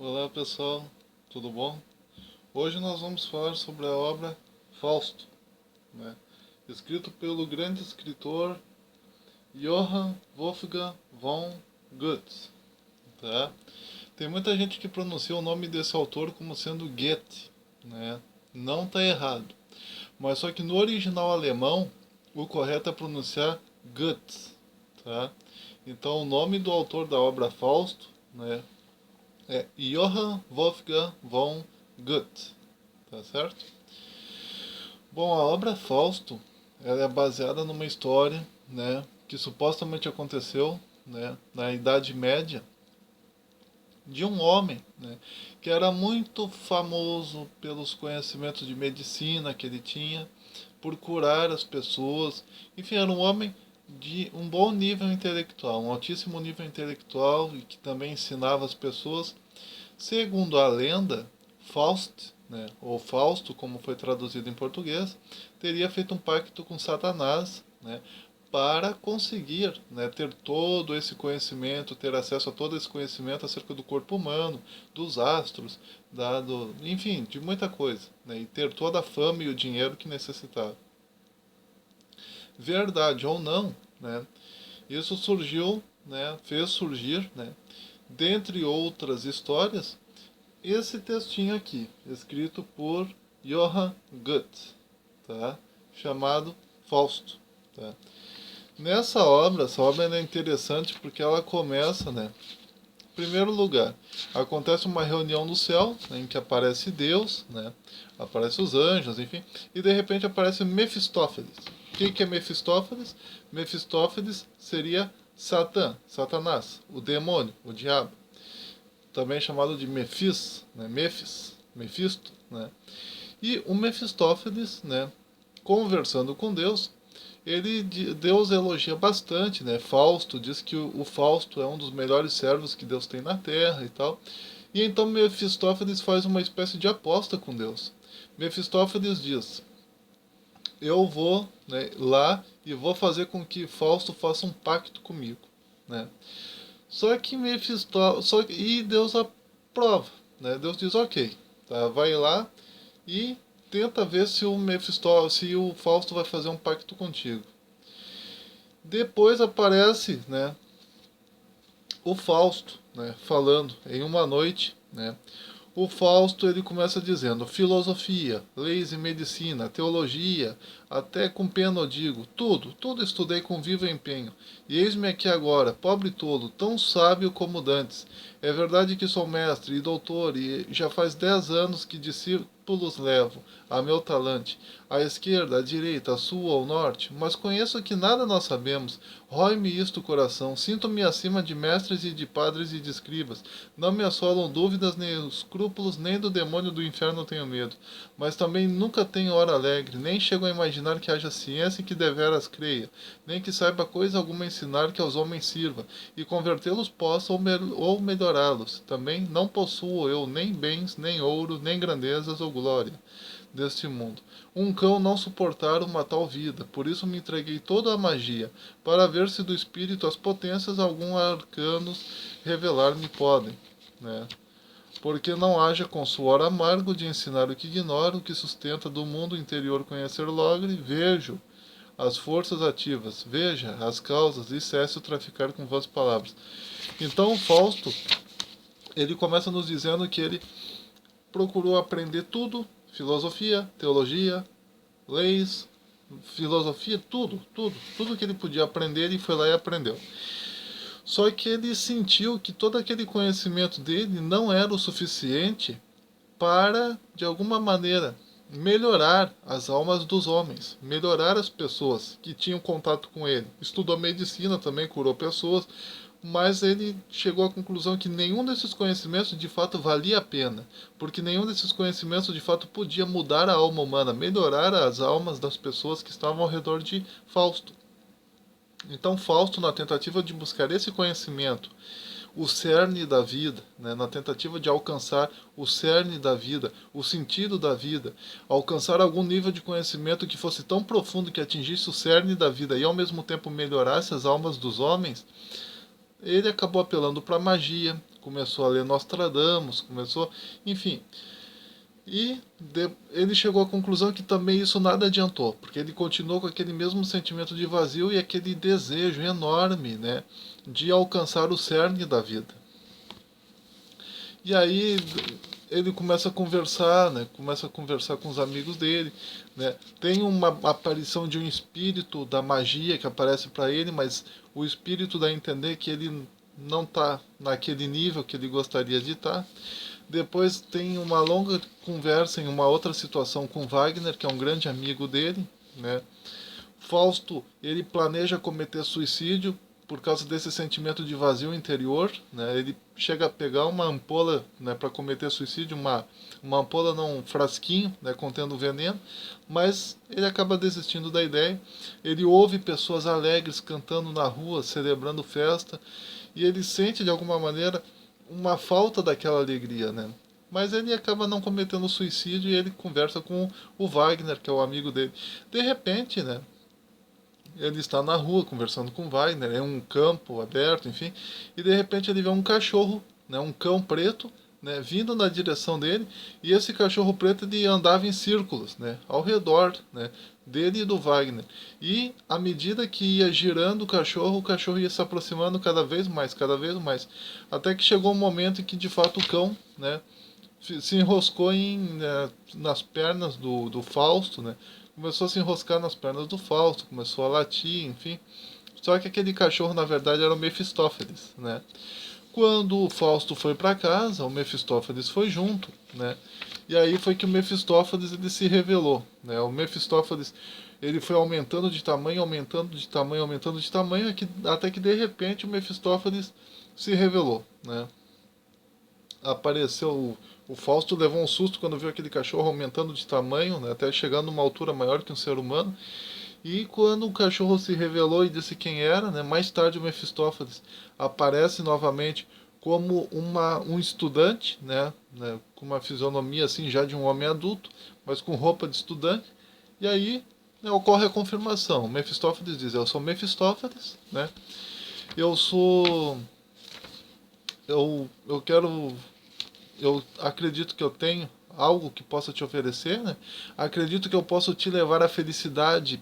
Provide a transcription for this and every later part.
Olá pessoal, tudo bom? Hoje nós vamos falar sobre a obra Fausto, né? Escrito pelo grande escritor Johann Wolfgang von Goethe. Tá? Tem muita gente que pronuncia o nome desse autor como sendo Goethe, né? Não está errado, mas só que no original alemão o correto é pronunciar Goethe. Tá? Então o nome do autor da obra Fausto, né, é Johann Wolfgang von Goethe, tá certo? Bom, a obra Fausto, ela é baseada numa história, né, que supostamente aconteceu, né, na Idade Média, de um homem, né, que era muito famoso pelos conhecimentos de medicina que ele tinha, por curar as pessoas. Enfim, era um homem de um bom nível intelectual, um altíssimo nível intelectual e que também ensinava as pessoas. Segundo a lenda, Faust, né, ou Fausto, como foi traduzido em português, teria feito um pacto com Satanás, né, para conseguir, né, ter todo esse conhecimento, ter acesso a todo esse conhecimento acerca do corpo humano, dos astros, enfim, de muita coisa, né, e ter toda a fama e o dinheiro que necessitava. Verdade ou não, né, isso surgiu, né, fez surgir, né, dentre outras histórias, esse textinho aqui, escrito por Johann Goethe, tá? Chamado Fausto. Tá? Essa obra é interessante porque ela começa, né? Em primeiro lugar, acontece uma reunião no céu, né, em que aparece Deus, né? Aparece os anjos, enfim, e de repente aparece Mefistófeles. O que é Mefistófeles? Mefistófeles seria Satanás, o demônio, o diabo, também chamado de Mefisto, né? E o Mefistófeles, né, conversando com Deus, Deus elogia bastante, né? Fausto diz que o Fausto é um dos melhores servos que Deus tem na Terra e tal. E então Mefistófeles faz uma espécie de aposta com Deus. Mefistófeles diz: eu vou, né, lá e vou fazer com que Fausto faça um pacto comigo, né? Só que e Deus aprova, né? Deus diz ok, tá? Vai lá e tenta ver se se o Fausto vai fazer um pacto contigo. Depois aparece, né, o Fausto, né, falando em uma noite, né? O Fausto ele começa dizendo: filosofia, leis e medicina, teologia, até com pena eu digo, tudo estudei com vivo empenho. E eis-me aqui agora, pobre tolo, tão sábio como dantes. É verdade que sou mestre e doutor, e já faz 10 anos que discípulos levo a meu talante, à esquerda, à direita, a sul, ao norte, mas conheço que nada nós sabemos. Rói-me isto o coração, sinto-me acima de mestres e de padres e de escribas. Não me assolam dúvidas nem escrúpulos, nem do demônio do inferno tenho medo. Mas também nunca tenho hora alegre, nem chego a imaginar que haja ciência em que deveras creia, nem que saiba coisa alguma ensinar que aos homens sirva, e convertê-los possa ou melhorá-los. Também não possuo eu nem bens, nem ouro, nem grandezas ou glória deste mundo. Um cão não suportar uma tal vida, por isso me entreguei toda a magia, para ver se do espírito as potências algum arcanos revelar-me podem, né? Porque não haja com suor amargo de ensinar o que ignoro, o que sustenta do mundo interior conhecer logre, vejo as forças ativas, veja as causas e cesse o traficar com vãs palavras. Então Fausto, ele começa nos dizendo que ele procurou aprender tudo, filosofia, teologia, leis, filosofia, tudo que ele podia aprender, ele foi lá e aprendeu. Só que ele sentiu que todo aquele conhecimento dele não era o suficiente para, de alguma maneira, melhorar as almas dos homens, melhorar as pessoas que tinham contato com ele. Estudou medicina também, curou pessoas, mas ele chegou à conclusão que nenhum desses conhecimentos de fato valia a pena, porque nenhum desses conhecimentos de fato podia mudar a alma humana, melhorar as almas das pessoas que estavam ao redor de Fausto. Então Fausto, na tentativa de buscar esse conhecimento, o cerne da vida, né, na tentativa de alcançar o cerne da vida, o sentido da vida, alcançar algum nível de conhecimento que fosse tão profundo que atingisse o cerne da vida e ao mesmo tempo melhorasse as almas dos homens, ele acabou apelando para a magia, começou a ler Nostradamus, começou, enfim. Ele chegou à conclusão que também isso nada adiantou, porque ele continuou com aquele mesmo sentimento de vazio e aquele desejo enorme, né, de alcançar o cerne da vida. E aí ele começa a conversar, né? Começa a conversar com os amigos dele, né? Tem uma aparição de um espírito da magia que aparece para ele, mas o espírito dá a entender que ele não está naquele nível que ele gostaria de estar. Depois tem uma longa conversa em uma outra situação com Wagner, que é um grande amigo dele, né? Fausto, ele planeja cometer suicídio por causa desse sentimento de vazio interior, né? Ele chega a pegar uma ampola, né, para cometer suicídio, uma ampola, não, um frasquinho, né, contendo veneno, mas ele acaba desistindo da ideia. Ele ouve pessoas alegres cantando na rua, celebrando festa, e ele sente de alguma maneira uma falta daquela alegria, né? Mas ele acaba não cometendo suicídio e ele conversa com o Wagner, que é o amigo dele. De repente, né, ele está na rua conversando com Wagner, é um campo aberto, enfim, e de repente ele vê um cachorro, né, um cão preto, né, vindo na direção dele, e esse cachorro preto ele andava em círculos, né, ao redor, né, dele e do Wagner. E à medida que ia girando o cachorro ia se aproximando cada vez mais, até que chegou um momento em que de fato o cão, né, se enroscou nas pernas do Fausto, né? Começou a se enroscar nas pernas do Fausto, começou a latir, enfim. Só que aquele cachorro, na verdade, era o Mefistófeles, né? Quando o Fausto foi para casa, o Mefistófeles foi junto, né? E aí foi que o Mefistófeles ele se revelou, né? O Mefistófeles ele foi aumentando de tamanho, aumentando de tamanho, aumentando de tamanho, até que de repente o Mefistófeles se revelou, né? Apareceu o Fausto levou um susto quando viu aquele cachorro aumentando de tamanho, né, até chegando a uma altura maior que um ser humano. E quando o cachorro se revelou e disse quem era, né, mais tarde o Mefistófeles aparece novamente como um estudante, né, com uma fisionomia assim já de um homem adulto, mas com roupa de estudante. E aí, né, ocorre a confirmação. O Mefistófeles diz: eu sou Mefistófeles, né? Eu sou eu quero eu acredito que eu tenho algo que possa te oferecer, né? Acredito que eu posso te levar à felicidade,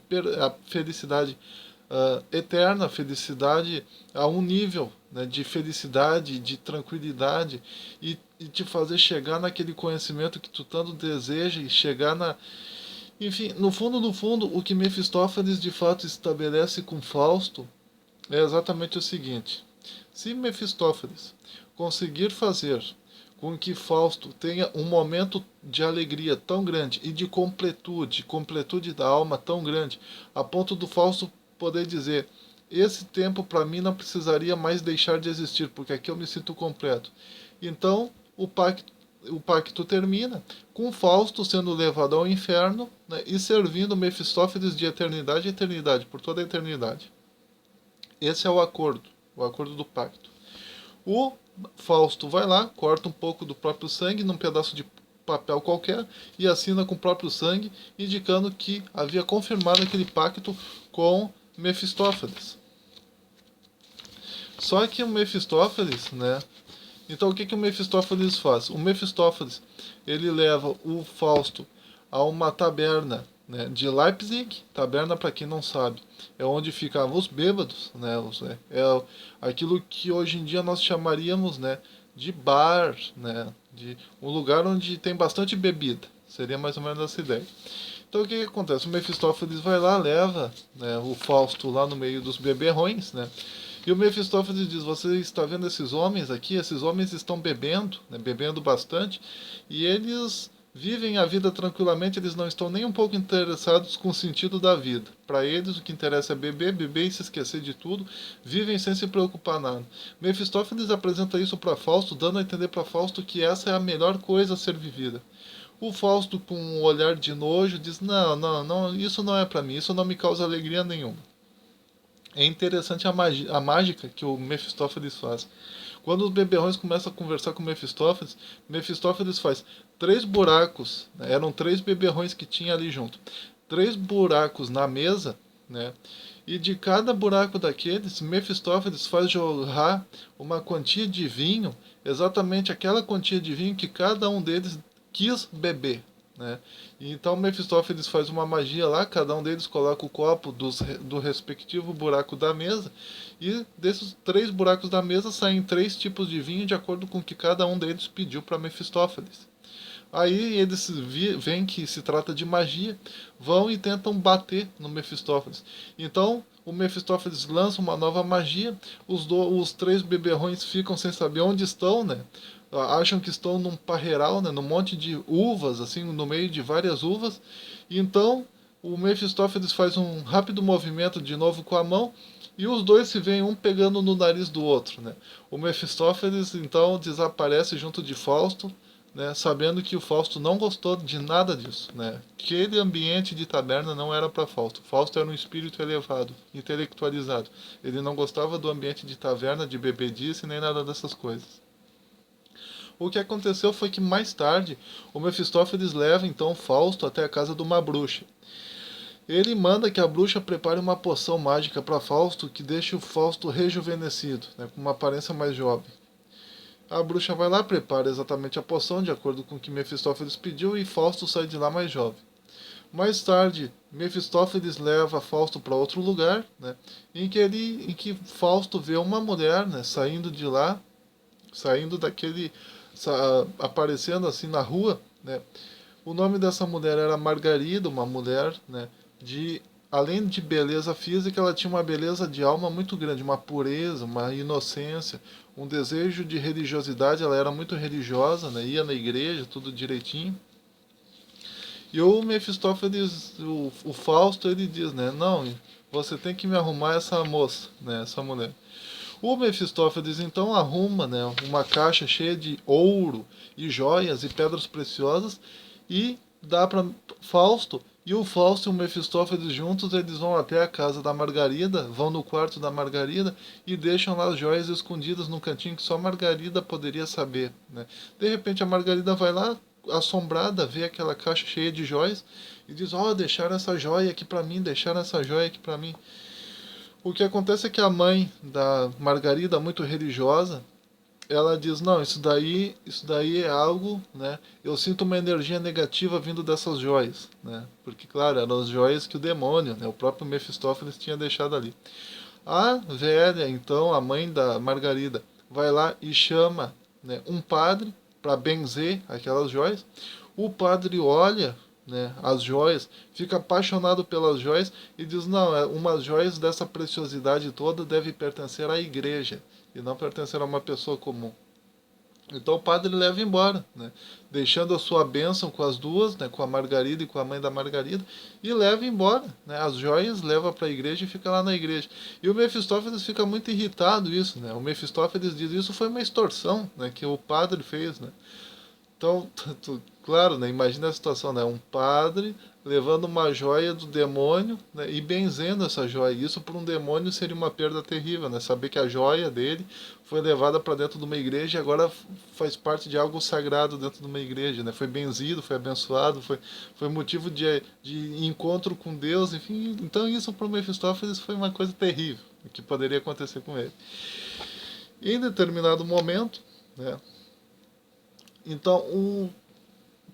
eterna, a felicidade a um nível, né, de felicidade, de tranquilidade e te fazer chegar naquele conhecimento que tu tanto deseja e chegar na... Enfim, no fundo, o que Mefistófeles de fato estabelece com Fausto é exatamente o seguinte: se Mefistófeles conseguir fazer com que Fausto tenha um momento de alegria tão grande e de completude da alma tão grande, a ponto do Fausto poder dizer: esse tempo para mim não precisaria mais deixar de existir, porque aqui eu me sinto completo. Então o pacto termina com Fausto sendo levado ao inferno, né, e servindo Mefistófeles de eternidade a eternidade, por toda a eternidade. Esse é o acordo do pacto. O Fausto vai lá, corta um pouco do próprio sangue num pedaço de papel qualquer e assina com o próprio sangue, indicando que havia confirmado aquele pacto com Mefistófeles. Só que o Mefistófeles, né? Então o que o Mefistófeles faz? O Mefistófeles ele leva o Fausto a uma taberna, né, de Leipzig. Taberna, para quem não sabe, é onde ficavam os bêbados, né, é aquilo que hoje em dia nós chamaríamos, né, de bar, né, de um lugar onde tem bastante bebida. Seria mais ou menos essa ideia. Então o que acontece? O Mefistófeles vai lá, leva, né, o Fausto lá no meio dos beberrões, né? E o Mefistófeles diz: você está vendo esses homens aqui? Esses homens estão bebendo, né, bebendo bastante, e eles vivem a vida tranquilamente, eles não estão nem um pouco interessados com o sentido da vida. Para eles o que interessa é beber, beber e se esquecer de tudo, vivem sem se preocupar nada. Mefistófeles apresenta isso para Fausto, dando a entender para Fausto que essa é a melhor coisa a ser vivida. O Fausto, com um olhar de nojo, diz: não, não, não, isso não é para mim, isso não me causa alegria nenhuma. É interessante a mágica que o Mefistófeles faz. Quando os beberrões começam a conversar com o Mefistófeles, Mefistófeles faz 3 buracos, né? Eram 3 beberrões que tinha ali junto. 3 buracos na mesa, né? E de cada buraco daqueles, Mefistófeles faz jorrar uma quantia de vinho, exatamente aquela quantia de vinho que cada um deles quis beber, né? E então Mefistófeles faz uma magia lá, cada um deles coloca o copo do respectivo buraco da mesa, e desses 3 buracos da mesa saem 3 tipos de vinho de acordo com o que cada um deles pediu para Mefistófeles. Aí eles veem que se trata de magia, vão e tentam bater no Mefistófeles. Então o Mefistófeles lança uma nova magia, os 3 beberrões ficam sem saber onde estão, né? Acham que estão num parreiral, né? Num monte de uvas, assim, no meio de várias uvas. E então o Mefistófeles faz um rápido movimento de novo com a mão, e os dois se veem um pegando no nariz do outro, né? O Mefistófeles então desaparece junto de Fausto, né, sabendo que o Fausto não gostou de nada disso, né? Aquele ambiente de taberna não era para Fausto. Fausto era um espírito elevado, intelectualizado. Ele não gostava do ambiente de taverna, de bebedice, nem nada dessas coisas. O que aconteceu foi que mais tarde o Mefistófeles leva então Fausto até a casa de uma bruxa. Ele manda que a bruxa prepare uma poção mágica para Fausto que deixe o Fausto rejuvenescido, né, com uma aparência mais jovem. A bruxa vai lá, prepara exatamente a poção, de acordo com o que Mefistófeles pediu, e Fausto sai de lá mais jovem. Mais tarde, Mefistófeles leva Fausto para outro lugar, né, em que Fausto vê uma mulher, né, saindo de lá, saindo daquele, aparecendo assim na rua, né. O nome dessa mulher era Margarida, uma mulher, né, de além de beleza física, ela tinha uma beleza de alma muito grande, uma pureza, uma inocência, um desejo de religiosidade. Ela era muito religiosa, né, ia na igreja, tudo direitinho. E o Mefistófeles, o Fausto, ele diz, né, não, você tem que me arrumar essa moça, né, essa mulher. O Mefistófeles então arruma, né, uma caixa cheia de ouro e joias e pedras preciosas e dá para Fausto. E o Fausto e o Mefistófeles juntos, eles vão até a casa da Margarida, vão no quarto da Margarida e deixam lá as joias escondidas num cantinho que só a Margarida poderia saber, né? De repente a Margarida vai lá, assombrada, vê aquela caixa cheia de joias e diz: "Ó, deixaram essa joia aqui para mim, deixaram essa joia aqui para mim". O que acontece é que a mãe da Margarida, muito religiosa, ela diz: não, isso daí é algo, né? Eu sinto uma energia negativa vindo dessas joias, né? Porque, claro, eram as joias que o demônio, né, o próprio Mefistófeles tinha deixado ali. A velha, então, a mãe da Margarida, vai lá e chama, né, um padre para benzer aquelas joias. O padre olha, né, as joias, fica apaixonado pelas joias e diz: não, umas joias dessa preciosidade toda deve pertencer à igreja e não pertencer a uma pessoa comum. Então o padre leva embora, né, deixando a sua bênção com as duas, né, com a Margarida e com a mãe da Margarida, e leva embora, né, as joias, leva para a igreja e fica lá na igreja. E o Mefistófeles fica muito irritado isso, né? O Mefistófeles diz: isso foi uma extorsão, né, que o padre fez, né? Então, claro, né, imagina a situação, né? Um padre levando uma joia do demônio, né, e benzendo essa joia. Isso para um demônio seria uma perda terrível, né? Saber que a joia dele foi levada para dentro de uma igreja e agora faz parte de algo sagrado dentro de uma igreja, né? Foi benzido, foi abençoado, foi motivo de encontro com Deus, enfim. Então isso para o Mefistófeles foi uma coisa terrível que poderia acontecer com ele. Em determinado momento, né? Então,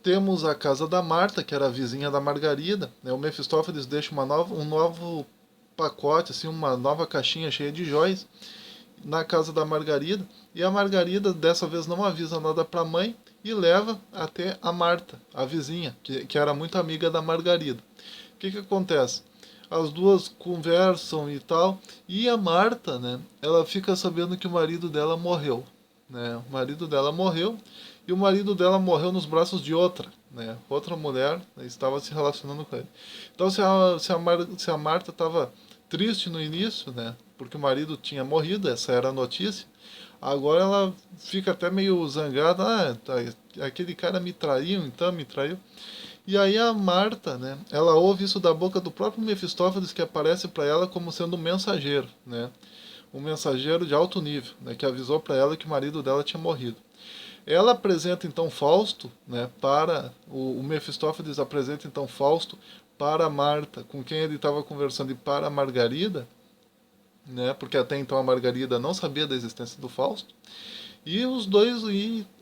temos a casa da Marta, que era a vizinha da Margarida, né? O Mefistófeles deixa um novo pacote, assim, uma nova caixinha cheia de joias na casa da Margarida, e a Margarida dessa vez não avisa nada para a mãe e leva até a Marta, a vizinha, que era muito amiga da Margarida. O que acontece? As duas conversam e tal, e a Marta, né, ela fica sabendo que o marido dela morreu, né? O marido dela morreu, e o marido dela morreu nos braços de outra, né? Outra mulher, né, estava se relacionando com ele. Então, se a Marta estava triste no início, né, porque o marido tinha morrido, essa era a notícia, agora ela fica até meio zangada: ah, tá, aquele cara me traiu, então me traiu. E aí a Marta, né, ela ouve isso da boca do próprio Mefistófeles, que aparece para ela como sendo um mensageiro, né? Um mensageiro de alto nível, né, que avisou para ela que o marido dela tinha morrido. Ela apresenta então Fausto, né, para o Mefistófeles apresenta então Fausto para Marta, com quem ele estava conversando, e para Margarida, né? Porque até então a Margarida não sabia da existência do Fausto. E os dois,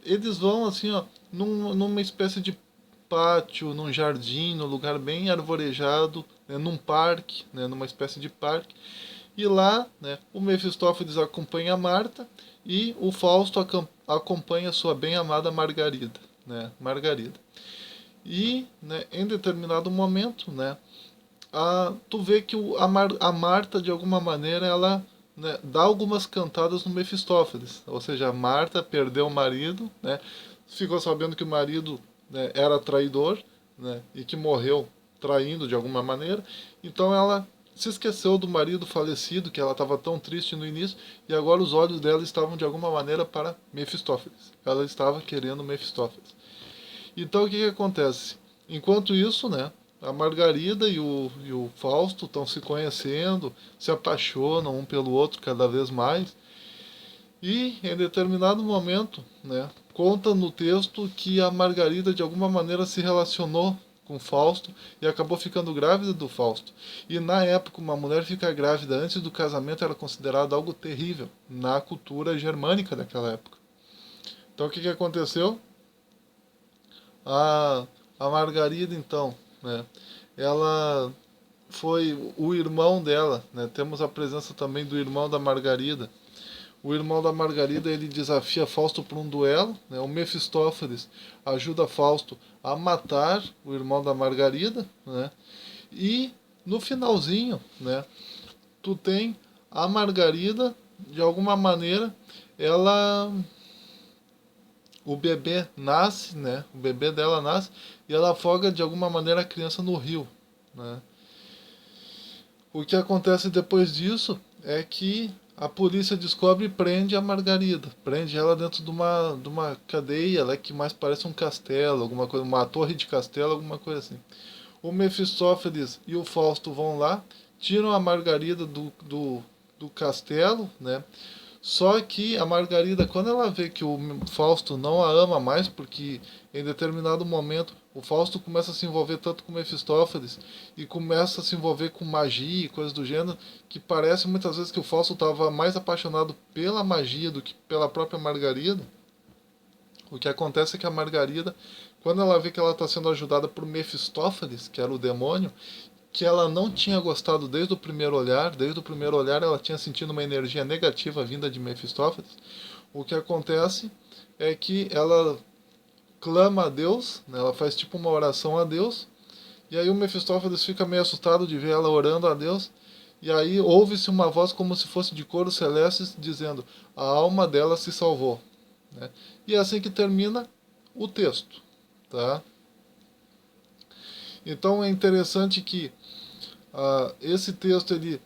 eles vão assim, ó, numa espécie de pátio, num jardim, num lugar bem arvorejado, né, num parque, né, numa espécie de parque. E lá, né, o Mefistófeles acompanha a Marta e o Fausto acompanha sua bem-amada Margarida, né, Margarida. E, né, em determinado momento, né, tu vê que a Marta, de alguma maneira, ela, né, dá algumas cantadas no Mefistófeles. Ou seja, a Marta perdeu o marido, né, ficou sabendo que o marido, né, era traidor, né, e que morreu traindo de alguma maneira. Então ela se esqueceu do marido falecido, que ela estava tão triste no início, e agora os olhos dela estavam de alguma maneira para Mefistófeles. Ela estava querendo Mefistófeles. Então o que, que acontece? Enquanto isso, né, a Margarida e o Fausto estão se conhecendo, se apaixonam um pelo outro cada vez mais. E em determinado momento, né, conta no texto que a Margarida de alguma maneira se relacionou com Fausto e acabou ficando grávida do Fausto. E na época, uma mulher ficar grávida antes do casamento era considerado algo terrível na cultura germânica daquela época. Então o que, que aconteceu? A, a Margarida, então, né, ela foi o irmão dela, né, temos a presença também do irmão da Margarida. O irmão da Margarida, ele desafia Fausto para um duelo, né, o Mefistófeles ajuda Fausto a matar o irmão da Margarida, né, e no finalzinho, né, tu tem a Margarida, de alguma maneira, ela, o bebê nasce, né? O bebê dela nasce e ela afoga de alguma maneira a criança no rio, né? O que acontece depois disso é que a polícia descobre e prende a Margarida. Prende ela dentro de uma cadeia, ela que mais parece um castelo, alguma coisa, uma torre de castelo, alguma coisa assim. O Mefistófeles e o Fausto vão lá, tiram a Margarida do castelo, né? Só que a Margarida, quando ela vê que o Fausto não a ama mais, porque em determinado momento o Fausto começa a se envolver tanto com Mefistófeles e começa a se envolver com magia e coisas do gênero, que parece muitas vezes que o Fausto estava mais apaixonado pela magia do que pela própria Margarida. O que acontece é que a Margarida, quando ela vê que ela está sendo ajudada por Mefistófeles, que era o demônio, que ela não tinha gostado desde o primeiro olhar ela tinha sentido uma energia negativa vinda de Mefistófeles. O que acontece é que ela clama a Deus, né, ela faz tipo uma oração a Deus, e aí o Mefistófeles fica meio assustado de ver ela orando a Deus, e aí ouve-se uma voz como se fosse de coros celestes dizendo: a alma dela se salvou. Né? E é assim que termina o texto. Tá? Então é interessante que esse texto, ele,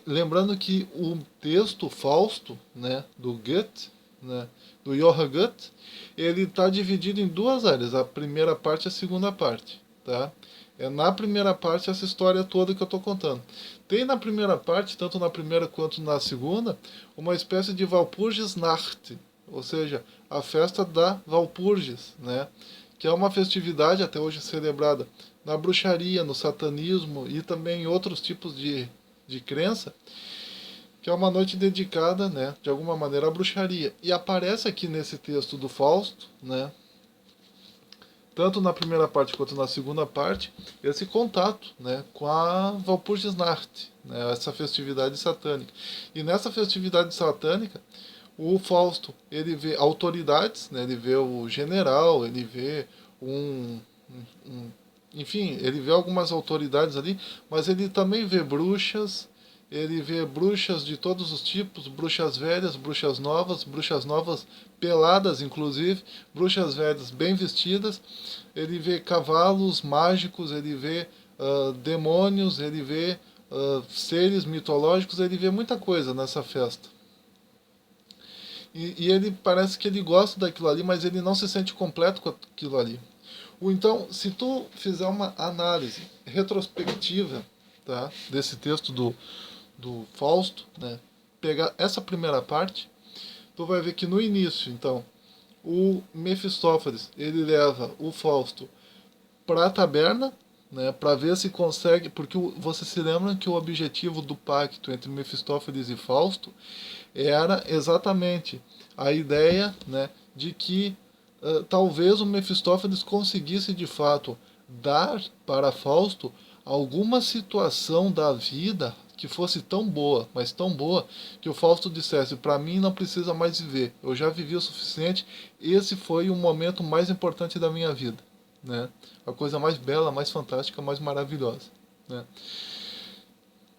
lembrando que o texto Fausto, né, do Goethe, né, do Johann Goethe, ele está dividido em duas áreas, a primeira parte e a segunda parte. Tá? É na primeira parte essa história toda que eu estou contando. Tem na primeira parte, tanto na primeira quanto na segunda, uma espécie de Walpurgisnacht, ou seja, a festa da Walpurgis, né? Que é uma festividade até hoje celebrada na bruxaria, no satanismo e também em outros tipos de crença, que é uma noite dedicada, né, de alguma maneira à bruxaria. E aparece aqui nesse texto do Fausto, né, tanto na primeira parte quanto na segunda parte, esse contato, né, com a Walpurgisnacht, né, essa festividade satânica. E nessa festividade satânica, o Fausto, ele vê autoridades, né, ele vê o general, ele vê um, um enfim, ele vê algumas autoridades ali, mas ele também vê bruxas, ele vê bruxas de todos os tipos, bruxas velhas, bruxas novas peladas inclusive, bruxas velhas bem vestidas, ele vê cavalos mágicos, ele vê demônios, ele vê seres mitológicos, ele vê muita coisa nessa festa. E ele parece que ele gosta daquilo ali, mas ele não se sente completo com aquilo ali. Ou então, se tu fizer uma análise retrospectiva, tá, desse texto do Fausto, né, pegar essa primeira parte, tu vai ver que no início, então, o Mefistófeles, ele leva o Fausto para a taberna, né, para ver se consegue, porque você se lembra que o objetivo do pacto entre Mefistófeles e Fausto era exatamente a ideia, né, de que talvez o Mefistófeles conseguisse de fato dar para Fausto alguma situação da vida que fosse tão boa, mas tão boa, que o Fausto dissesse: para mim não precisa mais viver, eu já vivi o suficiente, esse foi o momento mais importante da minha vida, né? A coisa mais bela, mais fantástica, mais maravilhosa, né?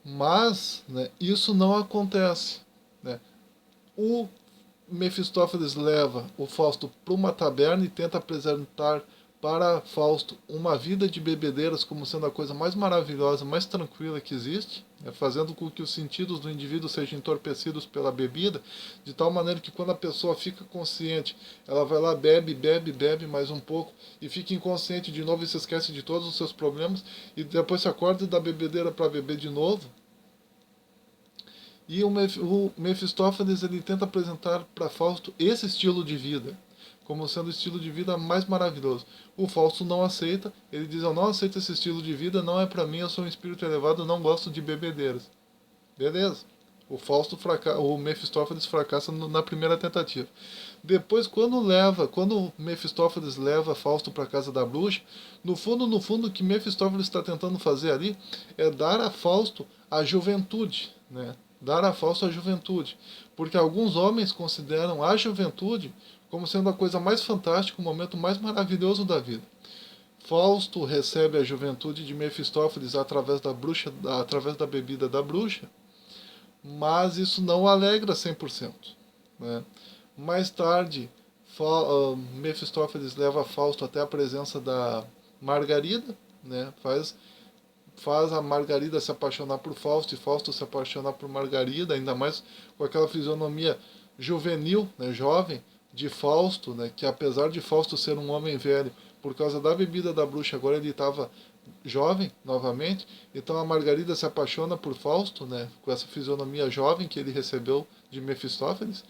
Mas, né, isso não acontece, né? O Mefistófeles leva o Fausto para uma taberna e tenta apresentar para Fausto uma vida de bebedeiras como sendo a coisa mais maravilhosa, mais tranquila que existe, né, fazendo com que os sentidos do indivíduo sejam entorpecidos pela bebida, de tal maneira que quando a pessoa fica consciente, ela vai lá, bebe, bebe, bebe mais um pouco, e fica inconsciente de novo e se esquece de todos os seus problemas, e depois se acorda da bebedeira para beber de novo. E o Mefistófeles ele tenta apresentar para Fausto esse estilo de vida, como sendo o estilo de vida mais maravilhoso. O Fausto não aceita, ele diz: eu não aceito esse estilo de vida, não é para mim, eu sou um espírito elevado, eu não gosto de bebedeiras. Beleza. O Mefistófeles fracassa na primeira tentativa. Depois, quando o Mefistófeles leva Fausto para a casa da bruxa, no fundo, o que Mefistófeles está tentando fazer ali é dar a Fausto a juventude, né? Dar a Fausto a juventude, porque alguns homens consideram a juventude como sendo a coisa mais fantástica, o momento mais maravilhoso da vida. Fausto recebe a juventude de Mefistófeles através da bruxa, através da bebida da bruxa, mas isso não alegra 100%, né? Mais tarde, Mefistófeles leva Fausto até a presença da Margarida, né? Faz a Margarida se apaixonar por Fausto e Fausto se apaixonar por Margarida, ainda mais com aquela fisionomia juvenil, né, jovem, de Fausto, né, que apesar de Fausto ser um homem velho, por causa da bebida da bruxa, agora ele estava jovem novamente, então a Margarida se apaixona por Fausto, né, com essa fisionomia jovem que ele recebeu de Mefistófeles.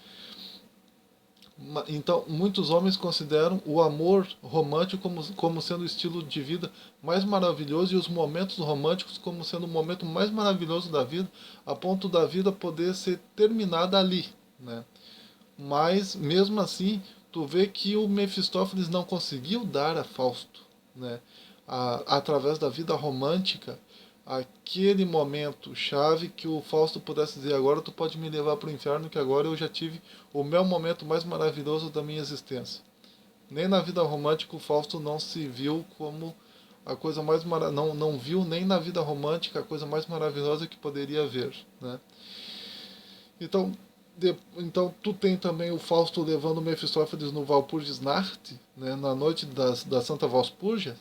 Então, muitos homens consideram o amor romântico como sendo o estilo de vida mais maravilhoso e os momentos românticos como sendo o momento mais maravilhoso da vida, a ponto da vida poder ser terminada ali, né? Mas, mesmo assim, tu vê que o Mefistófeles não conseguiu dar a Fausto, né, através da vida romântica, aquele momento chave que o Fausto pudesse dizer: agora tu pode me levar para o inferno, que agora eu já tive o meu momento mais maravilhoso da minha existência. Nem na vida romântica o Fausto não se viu como a coisa mais não viu nem na vida romântica a coisa mais maravilhosa que poderia haver, né? Então, então tu tem também o Fausto levando Mefistófeles no Walpurgisnacht, né, na noite da Santa Valpurgia,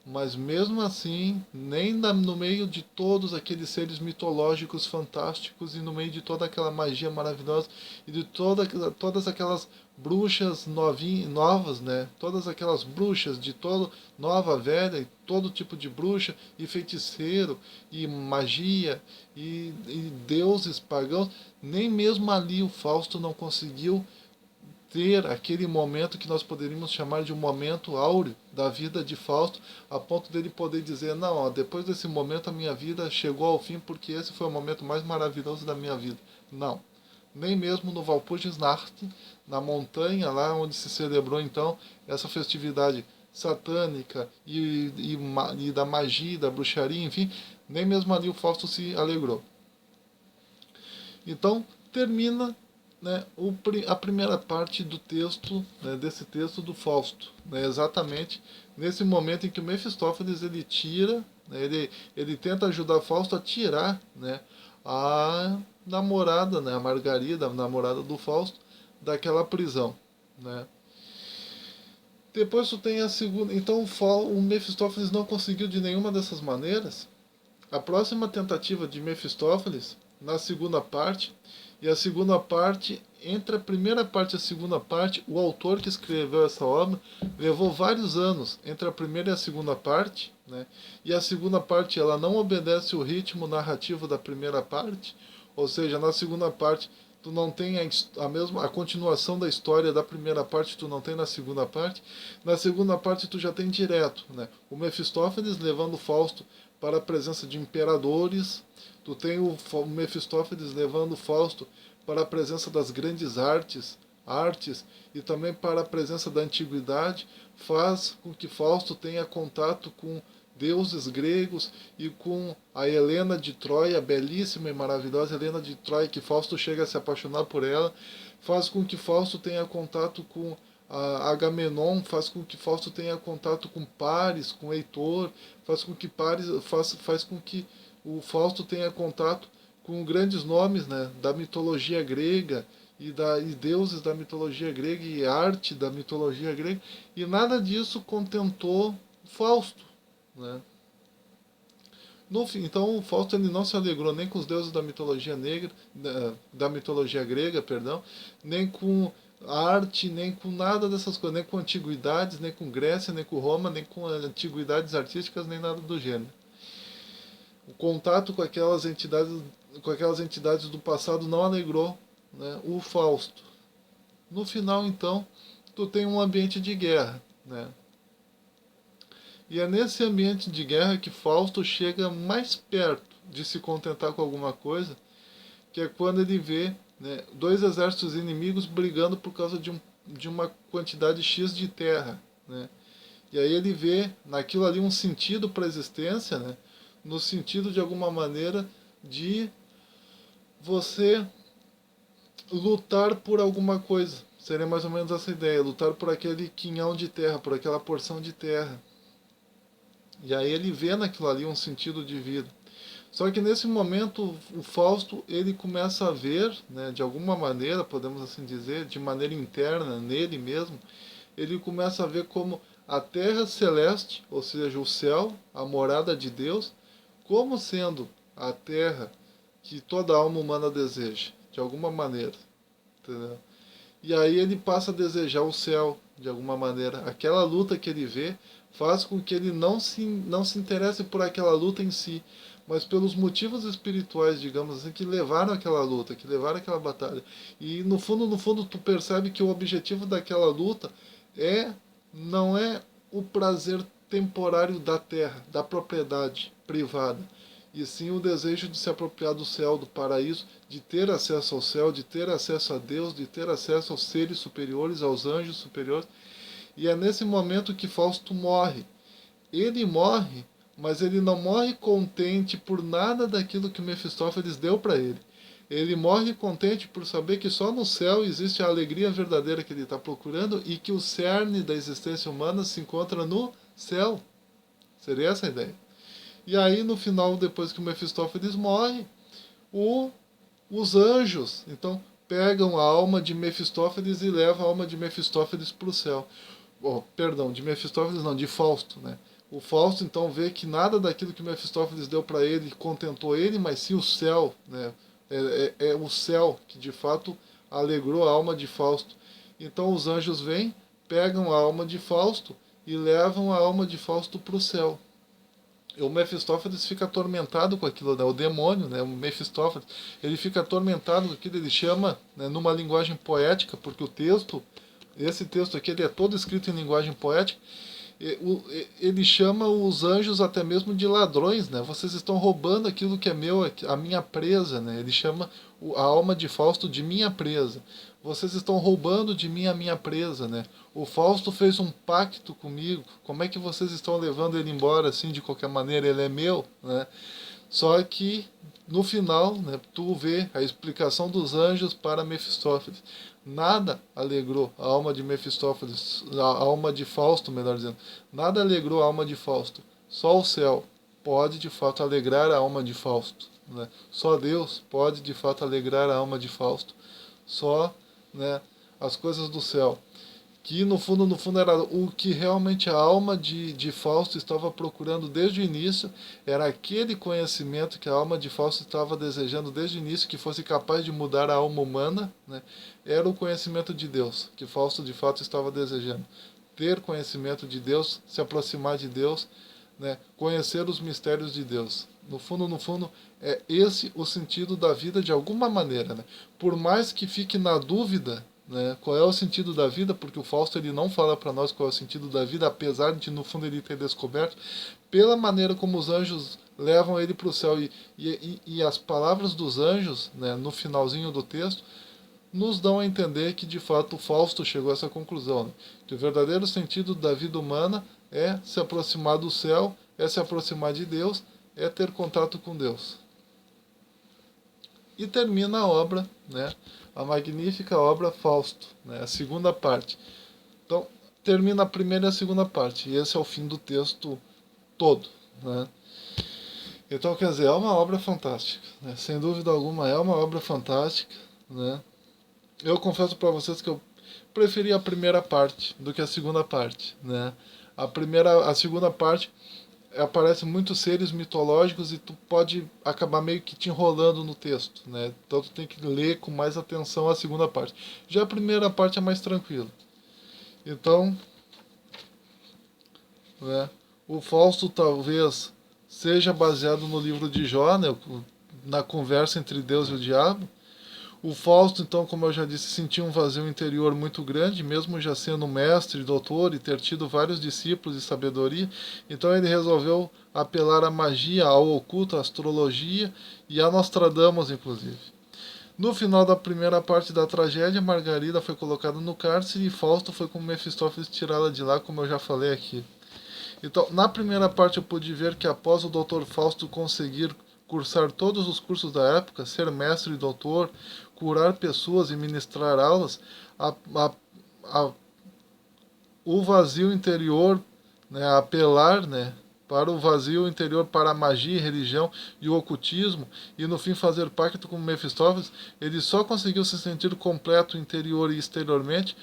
mas mesmo assim, nem no meio de todos aqueles seres mitológicos fantásticos e no meio de toda aquela magia maravilhosa e de todas aquelas bruxas novas, né? Todas aquelas bruxas de todo nova, velha, e todo tipo de bruxa e feiticeiro e magia e deuses pagãos, nem mesmo ali o Fausto não conseguiu ter aquele momento que nós poderíamos chamar de um momento áureo da vida de Fausto, a ponto dele poder dizer: não, ó, depois desse momento a minha vida chegou ao fim porque esse foi o momento mais maravilhoso da minha vida. Não. Nem mesmo no Walpurgisnacht, na montanha lá onde se celebrou então essa festividade satânica e da magia, da bruxaria, enfim, nem mesmo ali o Fausto se alegrou. Então, termina, né, a primeira parte do texto, né, desse texto do Fausto, né, exatamente nesse momento em que o Mefistófeles ele tira, né, ele tenta ajudar Fausto a tirar, né, a namorada, né, a Margarida, a namorada do Fausto, daquela prisão, né. Depois tu tem a segunda. Então o Mefistófeles não conseguiu de nenhuma dessas maneiras. A próxima tentativa de Mefistófeles, na segunda parte, e a segunda parte, entre a primeira parte e a segunda parte, o autor que escreveu essa obra levou vários anos entre a primeira e a segunda parte, né? E a segunda parte ela não obedece o ritmo narrativo da primeira parte, ou seja, na segunda parte tu não tem a continuação da história da primeira parte, tu não tem na segunda parte. Na segunda parte tu já tem direto, né? O Mefistófeles levando o Fausto para a presença de imperadores, tu tem o Mefistófeles levando o Fausto para a presença das grandes artes e também para a presença da antiguidade, faz com que Fausto tenha contato com deuses gregos e com a Helena de Troia, a belíssima e maravilhosa Helena de Troia, que Fausto chega a se apaixonar por ela, faz com que Fausto tenha contato com Agamenon, faz com que Fausto tenha contato com Paris, com Heitor, faz com que faz com que o Fausto tenha contato com grandes nomes, né, da mitologia grega e deuses da mitologia grega e arte da mitologia grega, e nada disso contentou Fausto, né? No fim, então o Fausto ele não se alegrou nem com os deuses da mitologia negra, da mitologia grega, perdão, nem com a arte, nem com nada dessas coisas, nem com antiguidades, nem com Grécia, nem com Roma, nem com antiguidades artísticas, nem nada do gênero. O contato com aquelas entidades do passado não alegrou, né, o Fausto. No final, então, tu tem um ambiente de guerra, né? E é nesse ambiente de guerra que Fausto chega mais perto de se contentar com alguma coisa, que é quando ele vê, né, dois exércitos inimigos brigando por causa de uma quantidade X de terra, né? E aí ele vê naquilo ali um sentido para a existência, né? No sentido de alguma maneira de você lutar por alguma coisa. Seria mais ou menos essa ideia, lutar por aquele quinhão de terra, por aquela porção de terra. E aí ele vê naquilo ali um sentido de vida. Só que nesse momento o Fausto ele começa a ver, né, de alguma maneira, podemos assim dizer, de maneira interna nele mesmo, ele começa a ver como a terra celeste, ou seja, o céu, a morada de Deus, como sendo a terra que toda alma humana deseja, de alguma maneira. Entendeu? E aí ele passa a desejar o céu, de alguma maneira. Aquela luta que ele vê faz com que ele não se interesse por aquela luta em si, mas pelos motivos espirituais, digamos assim, que levaram aquela luta, que levaram aquela batalha. E no fundo, tu percebe que o objetivo daquela luta não é o prazer temporário da terra, da propriedade privada, e sim o desejo de se apropriar do céu, do paraíso, de ter acesso ao céu, de ter acesso a Deus, de ter acesso aos seres superiores, aos anjos superiores. E é nesse momento que Fausto morre. Ele morre, mas ele não morre contente por nada daquilo que Mefistófeles deu para ele. Ele morre contente por saber que só no céu existe a alegria verdadeira que ele está procurando e que o cerne da existência humana se encontra no céu. Seria essa a ideia. E aí, no final, depois que o Mefistófeles morre, os anjos, então, pegam a alma de Mefistófeles e levam a alma de Mefistófeles para o céu. Oh, perdão, de Mefistófeles não, de Fausto, né? O Fausto, então, vê que nada daquilo que Mefistófeles deu para ele contentou ele, mas sim o céu, né? É o céu que, de fato, alegrou a alma de Fausto. Então, os anjos vêm, pegam a alma de Fausto e levam a alma de Fausto para o céu. O Mefistófeles fica atormentado com aquilo, né? O demônio, né? O Mefistófeles, ele fica atormentado com aquilo, ele chama, né, numa linguagem poética, porque esse texto aqui, ele é todo escrito em linguagem poética, ele chama os anjos até mesmo de ladrões, né? Vocês estão roubando aquilo que é meu, a minha presa, né? Ele chama a alma de Fausto de minha presa. Vocês estão roubando de mim a minha presa, né? O Fausto fez um pacto comigo. Como é que vocês estão levando ele embora assim de qualquer maneira? Ele é meu, né? Só que no final, né, tu vê a explicação dos anjos para Mefistófeles. Nada alegrou a alma de Mefistófeles, a alma de Fausto, melhor dizendo. Nada alegrou a alma de Fausto. Só o céu pode de fato alegrar a alma de Fausto, né? Só Deus pode de fato alegrar a alma de Fausto. Só, né, as coisas do céu, que no fundo era o que realmente a alma de Fausto estava procurando desde o início, era aquele conhecimento que a alma de Fausto estava desejando desde o início, que fosse capaz de mudar a alma humana, né? Era o conhecimento de Deus, que Fausto de fato estava desejando. Ter conhecimento de Deus, se aproximar de Deus, né? Conhecer os mistérios de Deus. no fundo, é esse o sentido da vida de alguma maneira, né? Por mais que fique na dúvida, né, qual é o sentido da vida, porque o Fausto ele não fala para nós qual é o sentido da vida, apesar de no fundo ele ter descoberto, pela maneira como os anjos levam ele para o céu e as palavras dos anjos, né, no finalzinho do texto, nos dão a entender que de fato o Fausto chegou a essa conclusão, né? Que o verdadeiro sentido da vida humana é se aproximar do céu, é se aproximar de Deus, é ter contato com Deus. E termina a obra, né? A magnífica obra Fausto, né? A segunda parte. Então, termina a primeira e a segunda parte, e esse é o fim do texto todo, né? Então, quer dizer, é uma obra fantástica, né? Sem dúvida alguma é uma obra fantástica, né? Eu confesso para vocês que eu preferi a primeira parte do que a segunda parte, né? A segunda parte aparece muitos seres mitológicos e tu pode acabar meio que te enrolando no texto, né? Então tu tem que ler com mais atenção a segunda parte. Já a primeira parte é mais tranquila. Então, né, o Fausto talvez seja baseado no livro de Jó, né, na conversa entre Deus e o diabo. O Fausto, então, como eu já disse, sentia um vazio interior muito grande, mesmo já sendo mestre, doutor e ter tido vários discípulos de sabedoria. Então ele resolveu apelar à magia, ao oculto, à astrologia e a Nostradamus, inclusive. No final da primeira parte da tragédia, Margarida foi colocada no cárcere e Fausto foi com Mefistófeles tirá-la de lá, como eu já falei aqui. Então, na primeira parte eu pude ver que após o Dr. Fausto conseguir cursar todos os cursos da época, ser mestre e doutor, curar pessoas e ministrar aulas, a, a, a, o vazio interior, né, apelar, né, para o vazio interior, para a magia, religião e o ocultismo, e no fim fazer pacto com Mefistófeles, ele só conseguiu se sentir completo interior e exteriormente,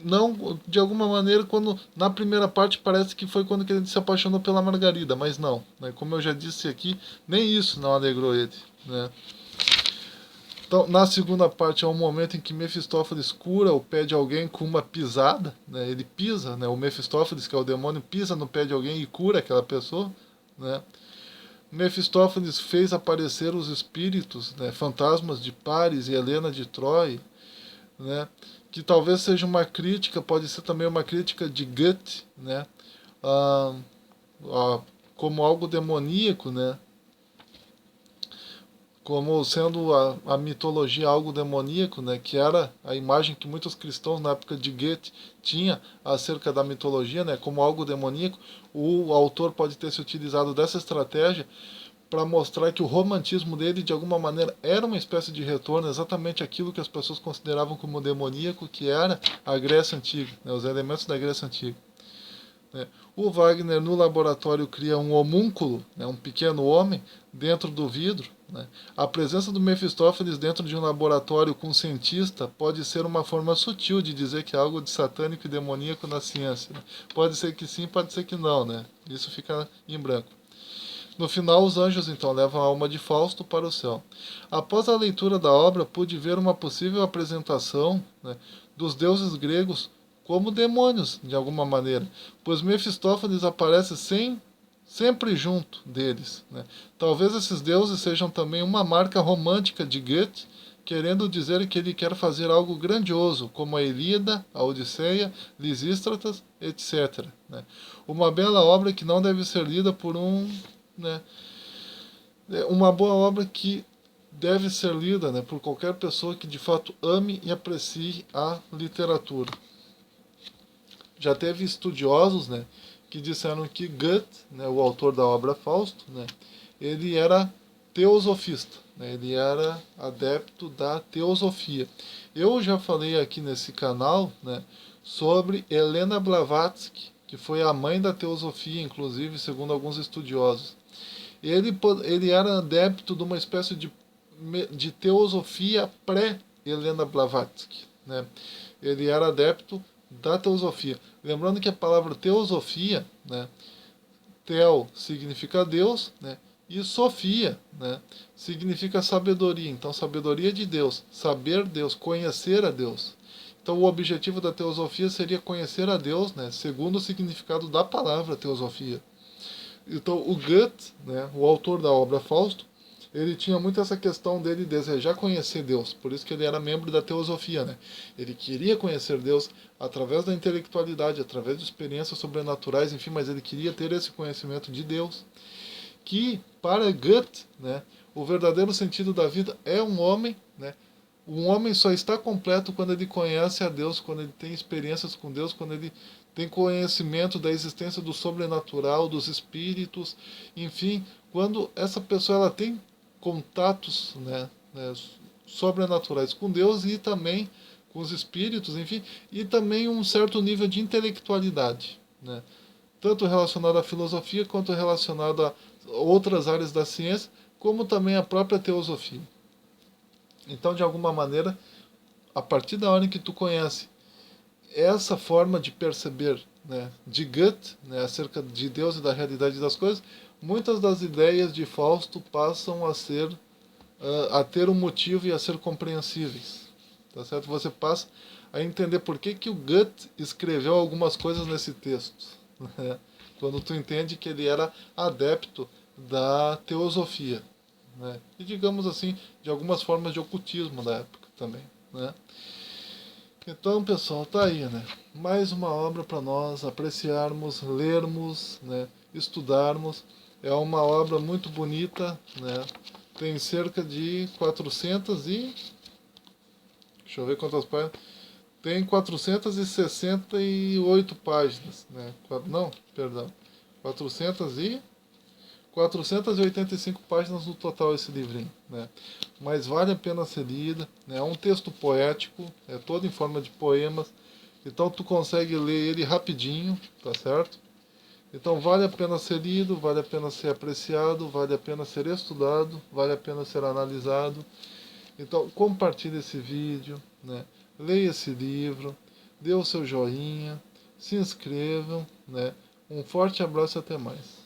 não, de alguma maneira, quando na primeira parte parece que foi quando que ele se apaixonou pela Margarida, mas não, né? Como eu já disse aqui, nem isso não alegrou ele, né? Então, na segunda parte é um momento em que Mefistófeles cura o pé de alguém com uma pisada, né? Ele pisa, né? O Mefistófeles, que é o demônio, pisa no pé de alguém e cura aquela pessoa, né? Mefistófeles fez aparecer os espíritos, né? Fantasmas de Paris e Helena de Troia, né? Que talvez seja uma crítica, pode ser também uma crítica de Goethe, né? Ah, como algo demoníaco, né? Como sendo a mitologia algo demoníaco, né? Que era a imagem que muitos cristãos na época de Goethe tinha acerca da mitologia, né? Como algo demoníaco. O autor pode ter se utilizado dessa estratégia para mostrar que o romantismo dele, de alguma maneira, era uma espécie de retorno, exatamente aquilo que as pessoas consideravam como demoníaco, que era a Grécia Antiga, né, os elementos da Grécia Antiga. Né. O Wagner, no laboratório, cria um homúnculo, né, um pequeno homem, dentro do vidro. Né. A presença do Mefistófeles dentro de um laboratório com um cientista pode ser uma forma sutil de dizer que há algo de satânico e demoníaco na ciência. Né. Pode ser que sim, pode ser que não, né? Isso fica em branco. No final, os anjos então levam a alma de Fausto para o céu. Após a leitura da obra, pude ver uma possível apresentação, né, dos deuses gregos como demônios, de alguma maneira, pois Mefistófeles aparece sempre junto deles. Né. Talvez esses deuses sejam também uma marca romântica de Goethe, querendo dizer que ele quer fazer algo grandioso, como a Ilíada, a Odisseia, Lisístratas, etc. Né. Uma bela obra que não deve ser lida por né, uma boa obra que deve ser lida, né, por qualquer pessoa que de fato ame e aprecie a literatura. Já teve estudiosos, né, que disseram que Goethe, né, o autor da obra Fausto, né, ele era teosofista, né, ele era adepto da teosofia. Eu já falei aqui nesse canal, né, sobre Helena Blavatsky, que foi a mãe da teosofia, inclusive, segundo alguns estudiosos. Ele era adepto de uma espécie de teosofia pré-Helena Blavatsky. Né? Ele era adepto da teosofia. Lembrando que a palavra teosofia, né, teo significa Deus, né, e sofia, né, significa sabedoria. Então, sabedoria de Deus, saber Deus, conhecer a Deus. Então, o objetivo da teosofia seria conhecer a Deus, né, segundo o significado da palavra teosofia. Então, o Goethe, né, o autor da obra Fausto, ele tinha muito essa questão dele desejar conhecer Deus, por isso que ele era membro da teosofia, né? Ele queria conhecer Deus através da intelectualidade, através de experiências sobrenaturais, enfim, mas ele queria ter esse conhecimento de Deus, que para Goethe, né, o verdadeiro sentido da vida é um homem, né? Um homem só está completo quando ele conhece a Deus, quando ele tem experiências com Deus, quando ele tem conhecimento da existência do sobrenatural, dos espíritos, enfim, quando essa pessoa ela tem contatos, sobrenaturais com Deus e também com os espíritos, enfim, e também um certo nível de intelectualidade, né? Tanto relacionado à filosofia quanto relacionado a outras áreas da ciência, como também a própria teosofia. Então, de alguma maneira, a partir da hora em que tu conhece essa forma de perceber, né, de Goethe, né, acerca de Deus e da realidade das coisas, muitas das ideias de Fausto passam a ser a ter um motivo e a ser compreensíveis, tá certo? Você passa a entender por que que o Goethe escreveu algumas coisas nesse texto, né? Quando tu entende que ele era adepto da teosofia, né? E digamos assim, de algumas formas de ocultismo da época também, né? Então, pessoal, tá aí, né? Mais uma obra para nós apreciarmos, lermos, né? Estudarmos. É uma obra muito bonita, né? Tem cerca de 400 e... Deixa eu ver quantas páginas. Tem 468 páginas, né? Não, perdão. 400 e... 485 páginas no total esse livrinho, né? Mas vale a pena ser lida, né? É um texto poético, é todo em forma de poemas, então tu consegue ler ele rapidinho, tá certo? Então vale a pena ser lido, vale a pena ser apreciado, vale a pena ser estudado, vale a pena ser analisado. Então compartilhe esse vídeo, né? Leia esse livro, dê o seu joinha, se inscrevam, né? Um forte abraço e até mais.